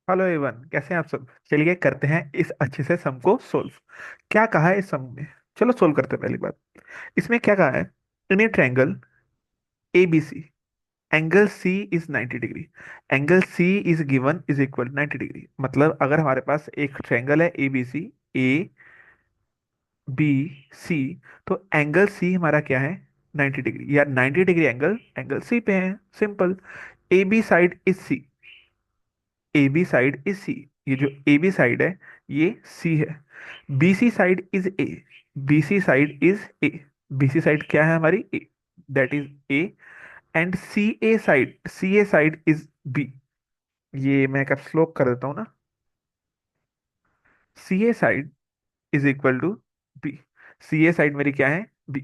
Hello Avon, कैसे हैं आप सब। चलिए करते हैं इस अच्छे से सम को सोल्व। क्या कहा है इस सम में। चलो सोल्व करते हैं। पहली बात, इसमें क्या कहा है। In a triangle A B C, angle C is 90 degree. Angle C is given is equal 90 degree. मतलब अगर हमारे पास एक ट्रायंगल है ए बी सी, ए बी सी, तो एंगल सी हमारा क्या है, 90 डिग्री। या 90 डिग्री एंगल एंगल सी पे है। Simple. A B side is C, A B side is C. ये जो ए बी साइड है ये सी है। B C side is A, B C side is A. B C side क्या है हमारी, A, that is A. And C A side is B. ये मैं कैप्स लॉक कर देता हूँ ना। C A side is equal to B. C A side मेरी क्या है, बी।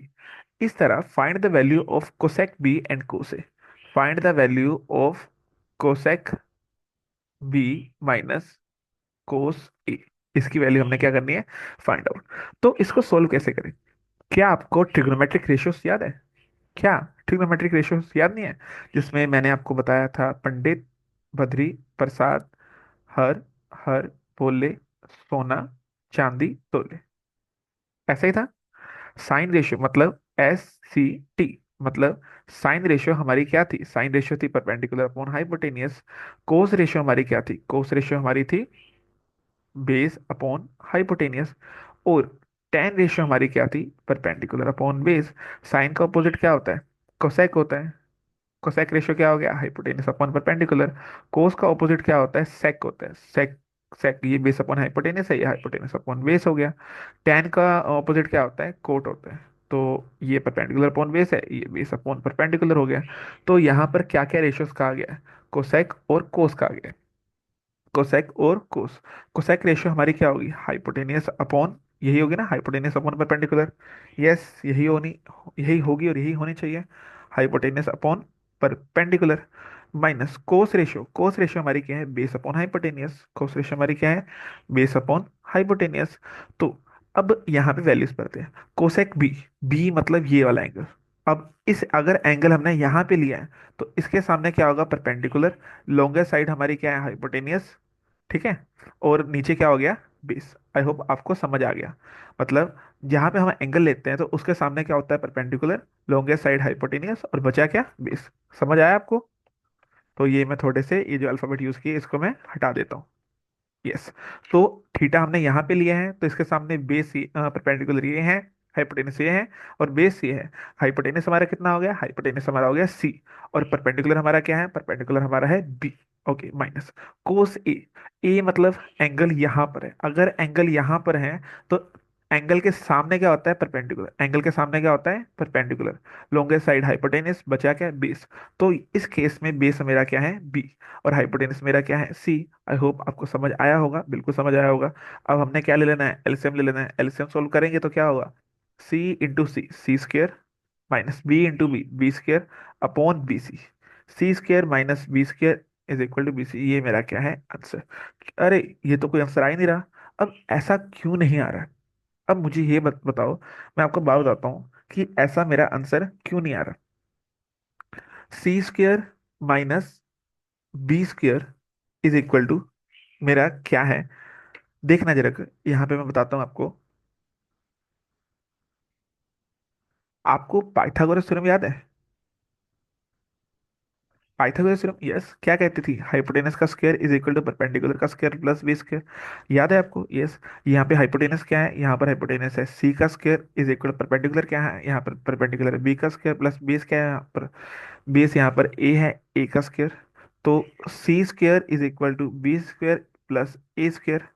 इस तरह find the value of cosec B and cos. Find the value of cosec B minus cos A. इसकी वैल्यू हमने क्या करनी है, फाइंड आउट। तो इसको सोल्व कैसे करें। क्या आपको ट्रिग्नोमेट्रिक रेशियोस याद है। क्या ट्रिग्नोमेट्रिक रेशियोस याद नहीं है, जिसमें मैंने आपको बताया था पंडित, बद्री, प्रसाद, हर, हर बोले, सोना, चांदी तोले। ऐसा ही था। साइन रेशियो मतलब एस सी टी, मतलब साइन रेशियो हमारी क्या थी, साइन रेशियो थी perpendicular upon hypotenuse. Cos ratio हमारी क्या थी, कोस रेशियो हमारी थी बेस अपॉन हाइपोटेनियस। और टेन रेशियो हमारी क्या थी, परपेंडिकुलर अपॉन बेस। साइन का अपोजिट क्या होता है, कोसेक होता है। कोसेक रेशियो क्या हो गया, हाइपोटेनस अपॉन परपेंडिकुलर। कोस का ऑपोजिट क्या होता है, सेक होता है। सेक, सेक ये बेस अपॉन हाइपोटेनस है, ये हाइपोटेनस अपॉन बेस हो गया। टेन का ऑपोजिट क्या होता है, कोट होता है। तो ये परपेंडिकुलर अपॉन बेस है, ये बेस अपॉन परपेंडिकुलर हो गया। तो यहाँ पर क्या क्या रेशियोज कहा गया है, कोसेक और कोस कहा गया है। कोसेक और कोस। कोसेक रेशियो हमारी क्या होगी, हाइपोटेनियस अपॉन, यही होगी ना, हाइपोटेनियस अपॉन परपेंडिकुलर। यस, यही होनी, यही होगी और यही होनी चाहिए, hypotenuse upon perpendicular. Minus cos ratio, cos ratio हमारी क्या है, base upon hypotenuse. Cos ratio हमारी क्या है, बेस अपॉन हाइपोटेनियस। तो अब यहाँ पे वैल्यूज पढ़ते हैं। कोसेक बी, बी मतलब ये वाला एंगल। अब इस अगर एंगल हमने यहाँ पे लिया है तो इसके सामने क्या होगा, परपेंडिकुलर। लॉन्गेस्ट साइड हमारी क्या है, हाइपोटेनियस। ठीक है। और नीचे क्या हो गया, बेस। आई होप आपको समझ आ गया। मतलब जहां पे हम एंगल लेते हैं तो उसके सामने क्या होता है, परपेंडिकुलर, लॉन्गेस्ट साइड हाइपोटेनियस, और बचा क्या, बेस। समझ आया आपको। तो ये मैं थोड़े से ये जो अल्फाबेट यूज किए इसको मैं हटा देता हूँ। यस। तो थीटा हमने यहाँ पे लिया है तो इसके सामने बेस परपेंडिकुलर ये है, हाइपोटेनस ये है, और बेस ये है। हाइपोटेनस हमारा कितना हो गया, हाइपोटेनस हमारा हो गया सी। और परपेंडिकुलर हमारा क्या है, परपेंडिकुलर हमारा है बी। ओके, माइनस कोस ए। ए मतलब एंगल यहाँ पर है। अगर एंगल यहाँ पर है तो एंगल के सामने क्या होता है, परपेंडिकुलर। एंगल के सामने क्या होता है, परपेंडिकुलर। लॉन्गेस्ट साइड हाइपोटेनस, बचा क्या, बेस। तो इस केस में बेस मेरा क्या है, बी, और हाइपोटेनस मेरा क्या है, सी। आई होप आपको समझ आया होगा, बिल्कुल समझ आया होगा। अब हमने क्या ले लेना है, एलसीएम ले लेना है। एलसीएम सोल्व करेंगे तो क्या होगा, C into C, C square, minus B into B, B square upon B C. C square minus B square is equal to B C. ये मेरा क्या है, आंसर। अरे ये तो कोई आंसर आ ही नहीं रहा। अब ऐसा क्यों नहीं आ रहा। अब मुझे ये बताओ, मैं आपको बात बताता हूँ कि ऐसा मेरा आंसर क्यों नहीं आ रहा। C square minus B square is equal to मेरा क्या है, देखना जरा। यहाँ पे मैं बताता हूँ आपको। आपको पाइथागोरस थ्योरम याद है, पाइथागोरस थ्योरम। यस, क्या कहती थी, हाइपोटेनस का square is equal to perpendicular का स्क्वायर प्लस बी स्क्वायर। याद है आपको। यस। यहाँ पे हाइपोटेनस क्या है, यहाँ पर हाइपोटेनस है सी का स्क्वायर इज इक्वल परपेंडिकुलर क्या है, यहाँ पर परपेंडिकुलर बी का स्क्वायर प्लस बेस क्या है यहाँ पर, बेस यहाँ पर ए है, ए का स्क्वायर। तो C square is equal to B square plus A square.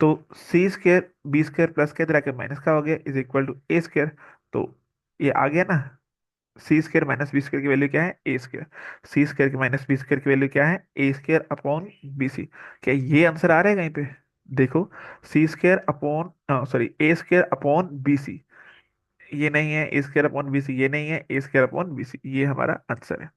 तो C square B square plus के तरह के माइनस का हो गया is equal to A square. तो ये आ गया ना, C square minus B square की वैल्यू क्या है, ए स्क्वायर। सी स्क्वायर की माइनस बी स्क्वायर की वैल्यू क्या है, A square upon B C. क्या ये आंसर आ रहा है कहीं पे, देखो। सी स्क्वायर अपॉन, सॉरी, ए स्क्वायर अपॉन बी सी, ये नहीं है, A square upon B C ये नहीं है, A square upon B C ये हमारा आंसर है।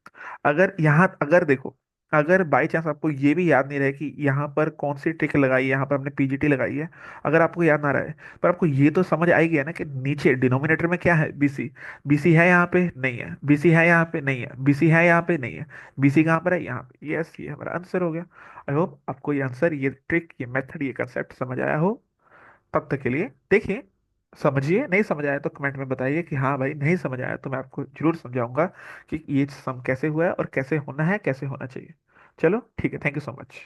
अगर यहाँ, अगर देखो, अगर बाई चांस आपको ये भी याद नहीं रहे कि यहाँ पर कौन सी ट्रिक लगाई है, यहाँ पर हमने पीजीटी लगाई है, अगर आपको याद ना रहे, पर आपको ये तो समझ आई गया ना कि नीचे डिनोमिनेटर में क्या है, बीसी। बीसी है यहाँ पे, नहीं है। बीसी है यहाँ पे, नहीं है। बीसी है यहाँ पे, नहीं है। बीसी कहाँ पर है, यहाँ पे। यस, ये हमारा आंसर हो गया। आई होप आपको ये आंसर, ये ट्रिक, ये मेथड, ये कंसेप्ट समझ आया हो। तब तक के लिए देखिए, समझिए। नहीं समझ आया तो कमेंट में बताइए कि हाँ भाई नहीं समझ आया, तो मैं आपको जरूर समझाऊंगा कि ये सम कैसे हुआ है और कैसे होना है, कैसे होना चाहिए। चलो ठीक है, थैंक यू सो मच।